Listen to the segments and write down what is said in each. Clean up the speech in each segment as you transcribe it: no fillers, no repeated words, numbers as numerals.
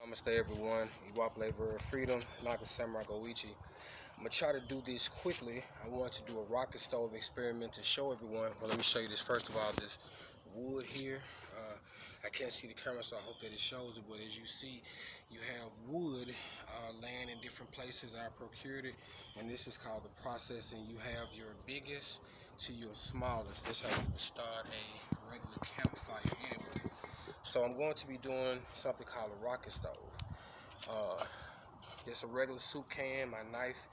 Namaste everyone, Iwa Flavor of Freedom, Naga Samurai Goichi. I'm going to try to do this quickly. I want to do a rocket stove experiment to show everyone. Well, let me show you this first of all, this wood here. I can't see the camera, so I hope that it shows it, but as you see, you have wood laying in different places. I procured it, and this is called the processing. You have your biggest to your smallest. That's how you would start a regular campfire anyway. So I'm going to be doing something called a rocket stove. It's a regular soup can, my knife,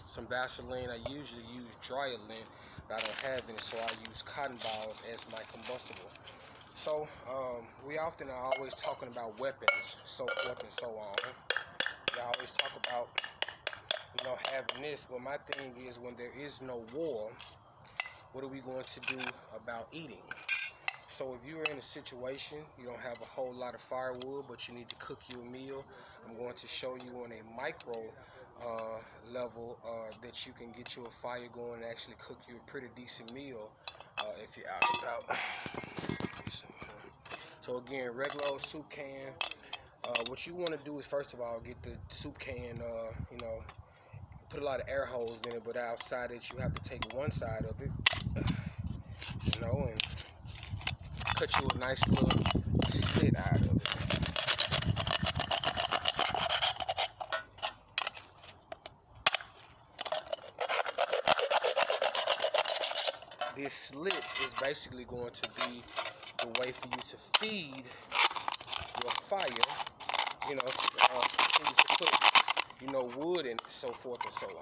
some Vaseline. I usually use dryer lint, but I don't have any, so I use cotton balls as my combustible. So we often are always talking about weapons, so forth and so on. We always talk about, having this. But my thing is, when there is no war, what are we going to do about eating? So if you're in a situation, you don't have a whole lot of firewood, but you need to cook you a meal, I'm going to show you on a micro level that you can get you a fire going and actually cook you a pretty decent meal if you're out and about. So again, regular old soup can. What you want to do is, first of all, get the soup can, put a lot of air holes in it, but outside it, you have to take one side of it, and cut you a nice little slit out of it. This slit is basically going to be the way for you to feed your fire, continue to put, wood in it, so forth and so on.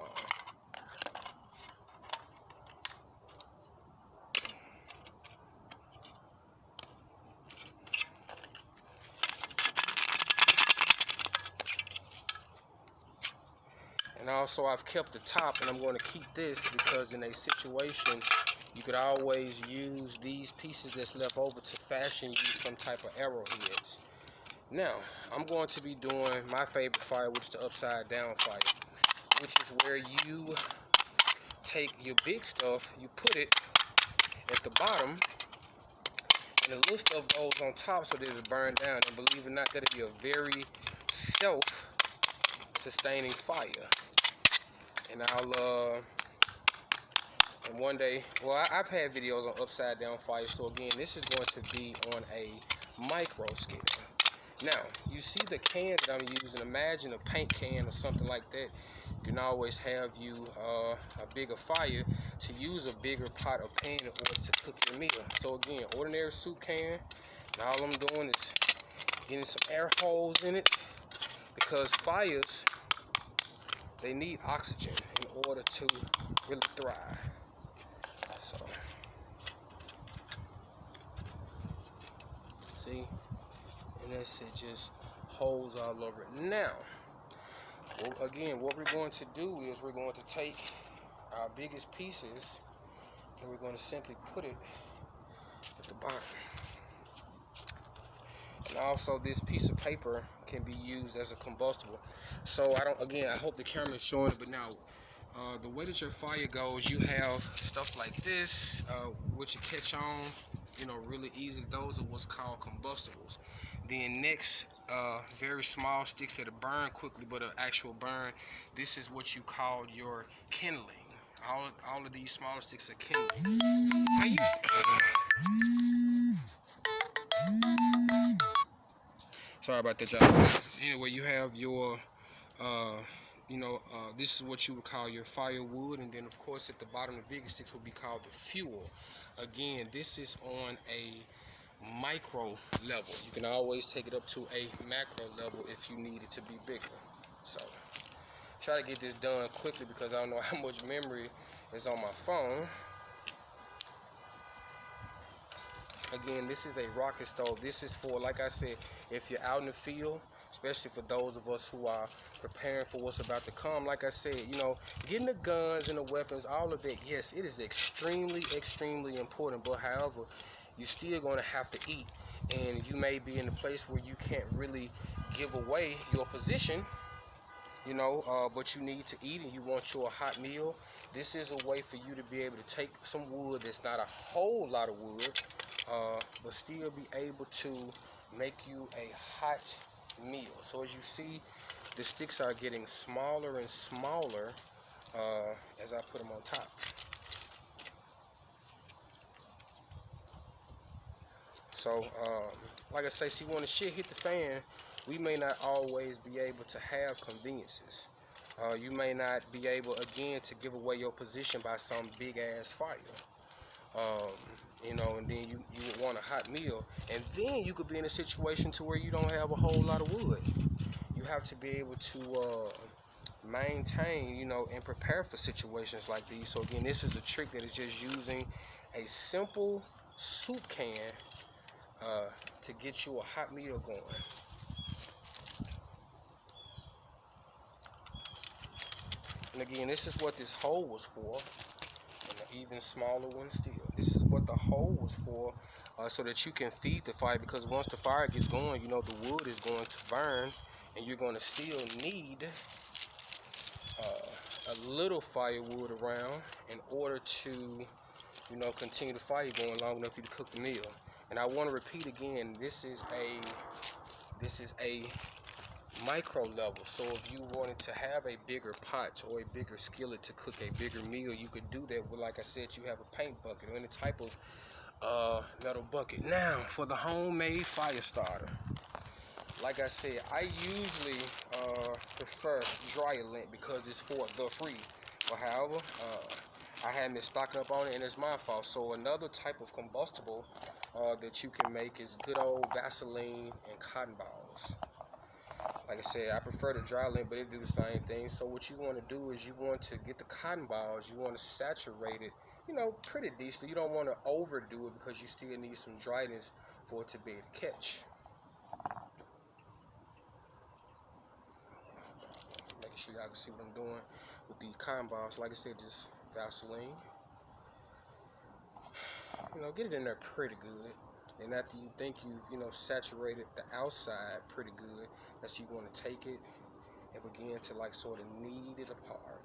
And also I've kept the top, and I'm going to keep this because in a situation you could always use these pieces that's left over to fashion you some type of arrowheads. Now, I'm going to be doing my favorite fire, which is the upside down fire, which is where you take your big stuff, you put it at the bottom, and the little stuff goes on top so that it'll burn down. And believe it or not, that'll be a very self-sustaining fire. And and one day, I've had videos on upside down fire, so again, this is going to be on a micro scale. Now, you see the can that I'm using. Imagine a paint can or something like that. You can always have you a bigger fire to use a bigger pot or pan in order to cook your meal. So again, ordinary soup can, and all I'm doing is getting some air holes in it, because fires, they need oxygen in order to really thrive. So, see, and that's it, just holes all over it. Now, again, what we're going to do is we're going to take our biggest pieces and we're going to simply put it at the bottom. And also, this piece of paper can be used as a combustible. So I hope the camera is showing it, but now the way that your fire goes, you have stuff like this, which you catch on, really easy. Those are what's called combustibles. Then next, very small sticks that burn quickly, but an actual burn. This is what you call your kindling. All of these smaller sticks are kindling. Sorry about that, y'all. Anyway, you have your, this is what you would call your firewood, and then of course at the bottom, the biggest sticks would be called the fuel. Again, this is on a micro level. You can always take it up to a macro level if you need it to be bigger. So, try to get this done quickly because I don't know how much memory is on my phone. Again, this is a rocket stove. This is for, like I said, if you're out in the field, especially for those of us who are preparing for what's about to come. Like I said, getting the guns and the weapons, all of that, yes, it is extremely, extremely important. But however, you're still going to have to eat. And you may be in a place where you can't really give away your position, but you need to eat and you want your hot meal. This is a way for you to be able to take some wood that's not a whole lot of wood, but still be able to, make you a hot meal. So as you see, the sticks are getting smaller and smaller as I put them on top. So, like I say, see, when the shit hit the fan, we may not always be able to have conveniences. You may not be able, again, to give away your position by some big-ass fire. Um, and then you would want a hot meal. And then you could be in a situation to where you don't have a whole lot of wood. You have to be able to maintain, and prepare for situations like these. So, again, this is a trick that is just using a simple soup can to get you a hot meal going. And again, this is what this hole was for, and an even smaller one still. This is what the hole was for, so that you can feed the fire, because once the fire gets going, the wood is going to burn, and you're going to still need a little firewood around in order to, continue the fire going long enough for you to cook the meal. And I want to repeat again, this is a micro level. So if you wanted to have a bigger pot or a bigger skillet to cook a bigger meal, you could do that with, like I said, you have a paint bucket or any type of metal bucket. Now, for the homemade fire starter, like I said, I usually prefer dryer lint because it's for the free. But however, I had been stocking up on it, and it's my fault. So another type of combustible that you can make is good old Vaseline and cotton balls. Like I said, I prefer the dry lint, but it do the same thing. So what you want to do is you want to get the cotton balls, you want to saturate it, pretty decently. You don't want to overdo it because you still need some dryness for it to be able to catch. Making sure y'all can see what I'm doing with the cotton balls. Like I said, just Vaseline. Get it in there pretty good. And after you think you've, saturated the outside pretty good, that's you want to take it and begin to sort of knead it apart,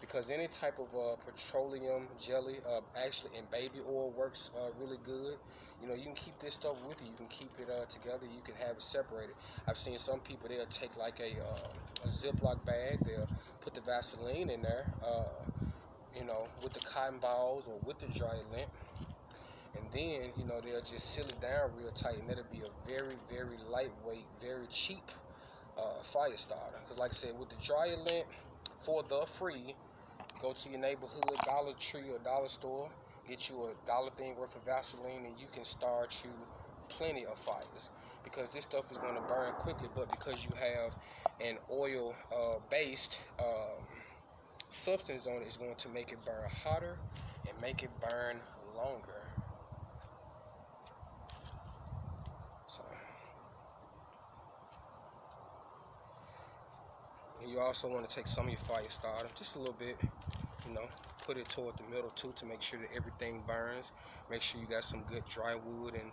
because any type of petroleum jelly, actually, and baby oil works really good. You can keep this stuff with you. You can keep it together. You can have it separated. I've seen some people, they'll take a Ziploc bag. They'll put the Vaseline in there, with the cotton balls or with the dry lint. And then, they'll just seal it down real tight, and that'll be a very, very lightweight, very cheap fire starter. Because like I said, with the dryer lint, for the free, go to your neighborhood Dollar Tree or dollar store, get you a $1 thing worth of Vaseline, and you can start you plenty of fires. Because this stuff is going to burn quickly, but because you have an oil-based substance on it, it's going to make it burn hotter and make it burn longer. So, and you also want to take some of your fire starter, just a little bit, put it toward the middle too, to make sure that everything burns. Make sure you got some good dry wood. And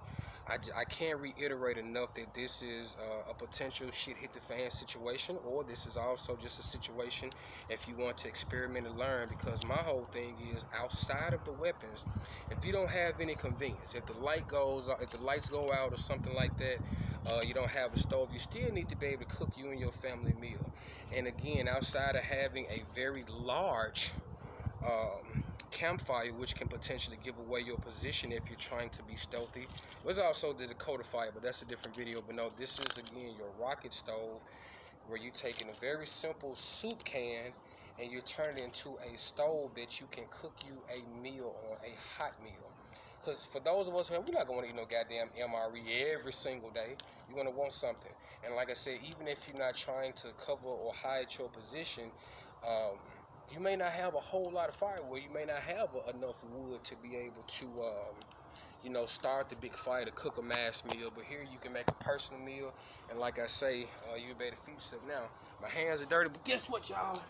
I can't reiterate enough that this is a potential shit hit the fan situation, or this is also just a situation if you want to experiment and learn. Because my whole thing is, outside of the weapons, if you don't have any convenience, if the lights go out or something like that, you don't have a stove, you still need to be able to cook you and your family meal. And again, outside of having a very large campfire, which can potentially give away your position if you're trying to be stealthy. There's also the Dakota fire, but that's a different video. But no, this is again your rocket stove, where you're taking a very simple soup can and you're turning it into a stove that you can cook you a meal on, a hot meal. Because for those of us who, we're not going to eat no goddamn MRE every single day. You're going to want something. And like I said, even if you're not trying to cover or hide your position, you may not have a whole lot of firewood. You may not have enough wood to be able to, start the big fire to cook a mass meal. But here you can make a personal meal. And like I say, you'll be able to feed yourself. Now, my hands are dirty, but guess what, y'all?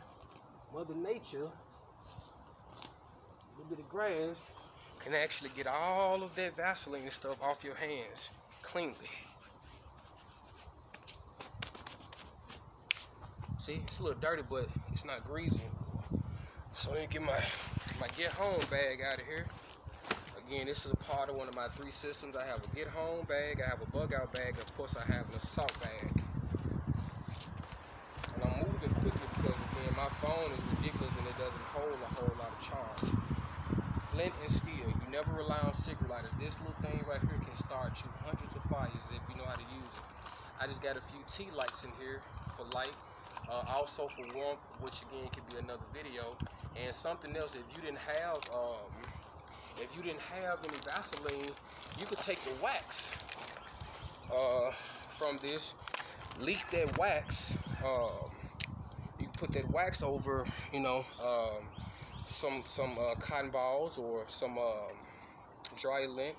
Mother Nature, a little bit of grass, can actually get all of that Vaseline and stuff off your hands cleanly. See, it's a little dirty, but it's not greasy. So let me get my get home bag out of here. Again, this is a part part of one of my 3 systems. I have a get home bag, I have a bug out bag, and of course I have an assault bag. And I'm moving quickly because again my phone is ridiculous and it doesn't hold a whole lot of charge. Flint and steel, you never rely on cigarette lighters. This little thing right here can start you hundreds of fires if you know how to use it. I just got a few tea lights in here for light, also for warmth, which again could be another video. And something else, if you didn't have any Vaseline, you could take the wax from this, leak that wax. You put that wax over, some cotton balls or some dry lint.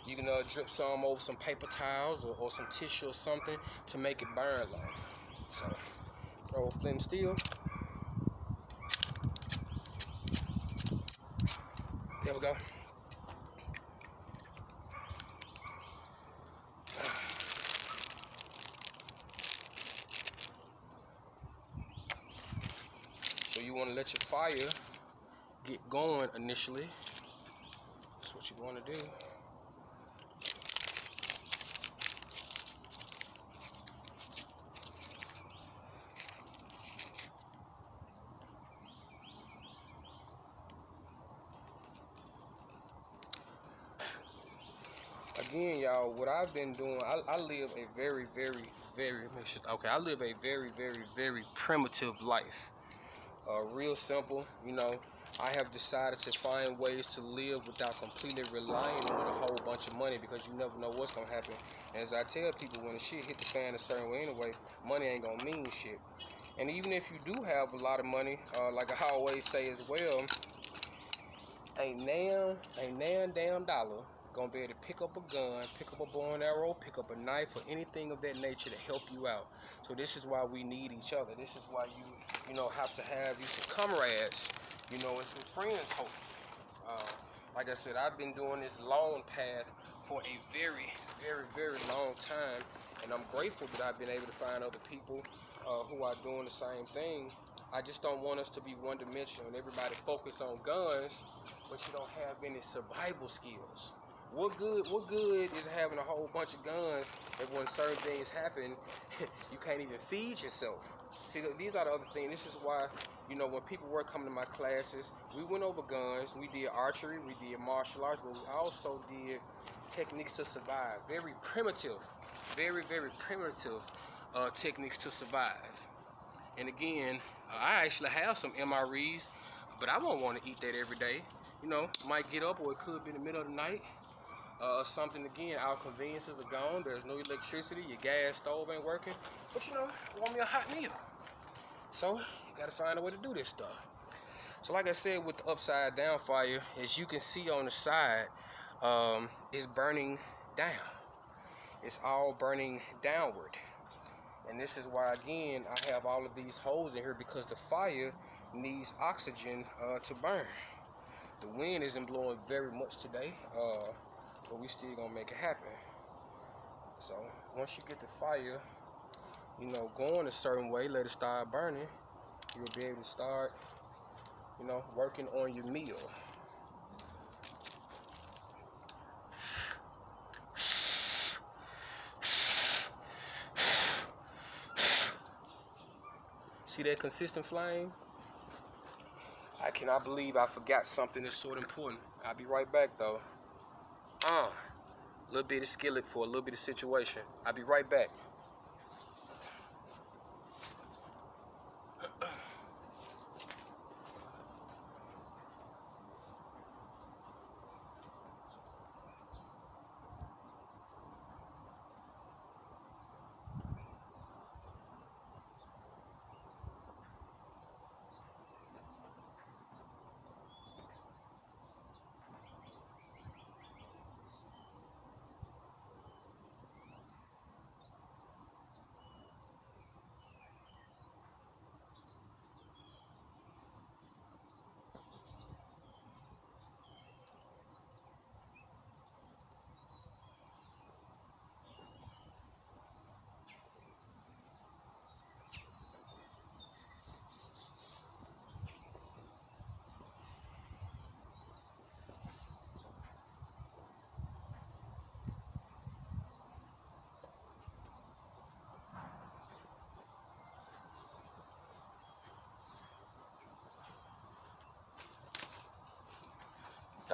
You can drip some over some paper towels or some tissue or something to make it burn longer. So, throw flint and steel. There we go. So you want to let your fire get going initially. That's what you want to do. Again, y'all, what I've been doing, I live a very, very, very, I live a very, very, very primitive life. Real simple, I have decided to find ways to live without completely relying on a whole bunch of money because you never know what's going to happen. And as I tell people, when the shit hit the fan a certain way anyway, money ain't going to mean shit. And even if you do have a lot of money, like I always say as well, ain't damn dollar gonna be able to pick up a gun, pick up a bow and arrow, pick up a knife, or anything of that nature to help you out. So this is why we need each other. This is why you have to have you some comrades, and some friends, hopefully. Like I said, I've been doing this long path for a very, very, very long time, and I'm grateful that I've been able to find other people who are doing the same thing. I just don't want us to be one-dimensional and everybody focus on guns, but you don't have any survival skills. What good is having a whole bunch of guns if when certain things happen, you can't even feed yourself? See, these are the other things. This is why, when people were coming to my classes, we went over guns, we did archery, we did martial arts, but we also did techniques to survive. Very primitive, very, very primitive techniques to survive. And again, I actually have some MREs, but I won't want to eat that every day. Might get up, or it could be in the middle of the night. Something again, our conveniences are gone. There's no electricity. Your gas stove ain't working. But want me a hot meal. So you gotta find a way to do this stuff. So like I said, with the upside down fire, as you can see on the side, it's burning down. It's all burning downward. And this is why, again, I have all of these holes in here because the fire needs oxygen to burn. The wind isn't blowing very much today, but we still gonna make it happen. So once you get the fire, going a certain way, let it start burning, you'll be able to start, working on your meal. See that consistent flame? I cannot believe I forgot something that's so important. I'll be right back though. Little bit of skillet for a little bit of situation. I'll be right back.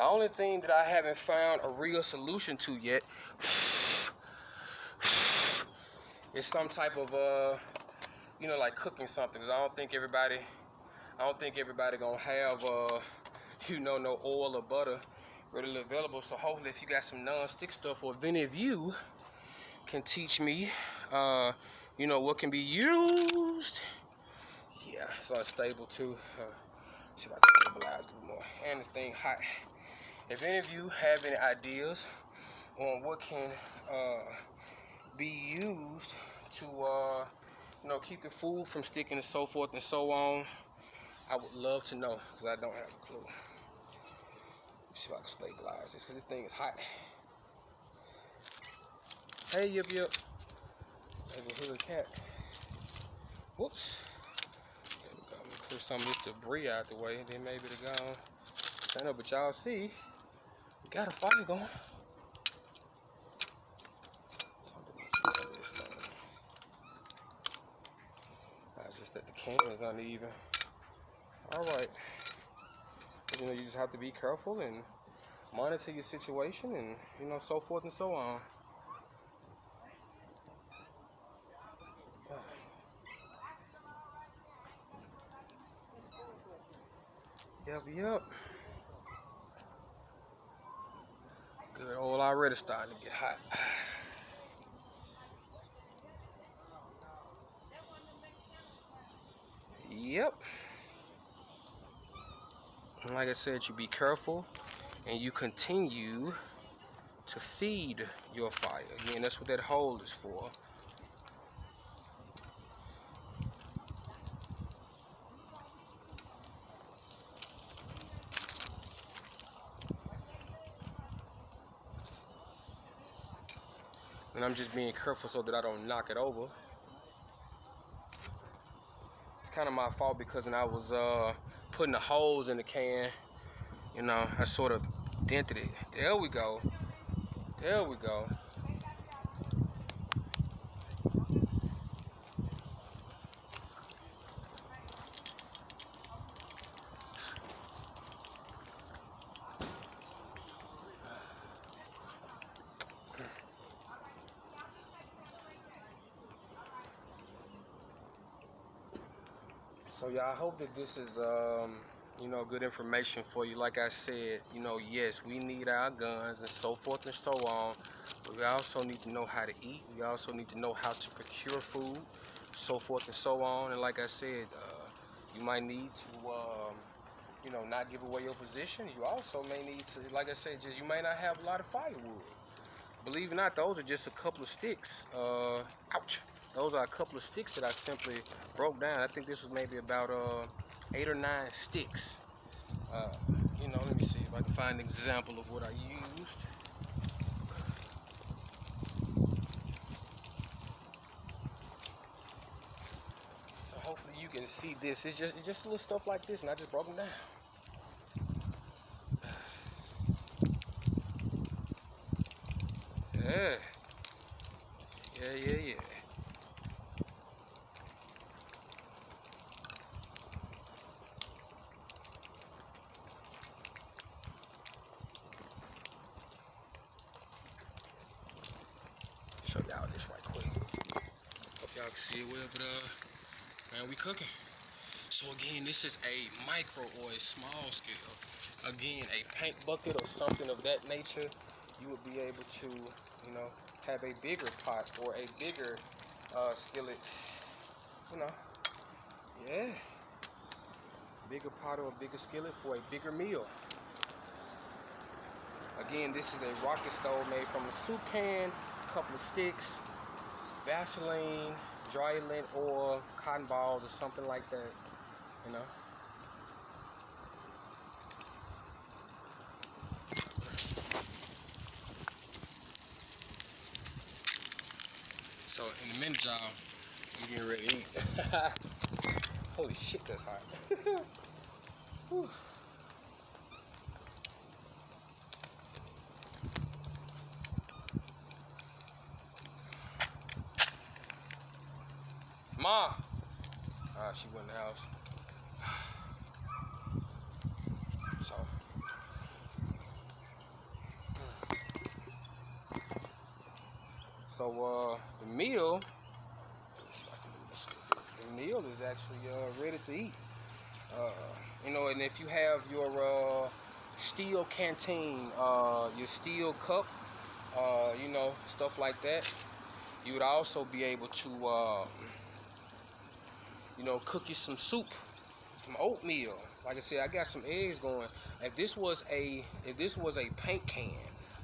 The only thing that I haven't found a real solution to yet is some type of like cooking something. 'Cause I don't think everybody gonna have no oil or butter readily available. So hopefully, if you got some non-stick stuff, or if any of you can teach me, what can be used. Yeah, it's unstable too. See if I can stabilize a little more. And this thing hot. If any of you have any ideas on what can be used to keep the food from sticking and so forth and so on, I would love to know, because I don't have a clue. Let's see if I can stabilize this. This thing is hot. Hey, yip. Neighborhood cat. Whoops. There we go. I'm gonna clear some of this debris out the way, and then maybe it'll go on. Stand up, but y'all see, we got a fire going. Something needs to be this thing. It's just that the can is uneven. Alright. But, you just have to be careful and monitor your situation and, so forth and so on. Yep. Good oil already starting to get hot. Yep. And like I said, you be careful and you continue to feed your fire. Again, that's what that hole is for. And I'm just being careful so that I don't knock it over. It's kind of my fault, because when I was putting the holes in the can, I sort of dented it. There we go. So y'all, I hope that this is good information for you. Like I said, yes, we need our guns and so forth and so on, but we also need to know how to eat. We also need to know how to procure food, so forth and so on. And like I said, you might need to not give away your position. You also may need to, like I said, you may not have a lot of firewood. Believe it or not, those are just a couple of sticks. Ouch. Those are a couple of sticks that I simply broke down. I think this was maybe about 8 or 9 sticks. Let me see if I can find an example of what I used. So hopefully you can see this. It's just little stuff like this, and I just broke them down. Yeah. Show y'all this right quick. Hope y'all can see it well, but man, we cooking. So again, this is a micro or a small scale. Again, a paint bucket or something of that nature, you would be able to, have a bigger pot or a bigger skillet. Yeah. Bigger pot or a bigger skillet for a bigger meal. Again, this is a rocket stove made from a soup can, a couple of sticks, Vaseline, dry lint oil, cotton balls, or something like that. So in a minute, y'all, we getting ready to eat. Holy shit, that's hot. Whew. Ma! She went in the house. So, So the meal is actually ready to eat. You know, and if you have your steel canteen, your steel cup, you know, stuff like that, you would also be able to, you know, cook you some soup, some oatmeal. Like I said, I got some eggs going. If this was a paint can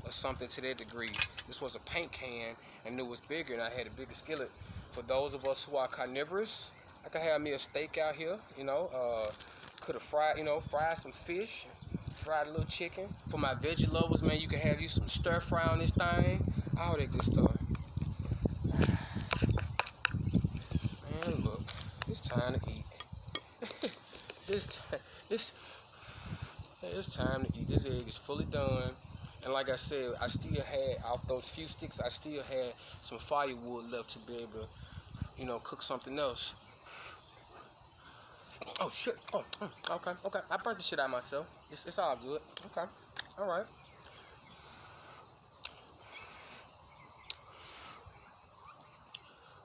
or something to that degree, this was a paint can and it was bigger and I had a bigger skillet. For those of us who are carnivorous, I could have me a steak out here, you know. Could have fried some fish, fried a little chicken. For my veggie lovers, man, you can have you some stir fry on this thing, all that good stuff. Man, look, it's time to eat. it's, it's, it's time to eat. This egg is fully done. And like I said, I still had, off those few sticks, I still had some firewood left to be able to, you know, cook something else. Oh shit. Oh, okay. I burnt the shit out myself. It's all good. Okay. All right.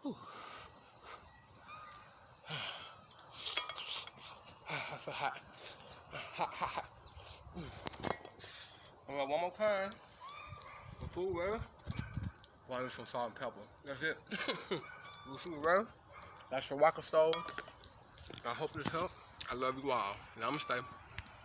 Whew. That's so hot. Hot. All right, one more time. The food ready? Well, some salt and pepper. That's it. The food ready? That's your Waka stove. I hope this helped. I love you all. And I'm gonna stay.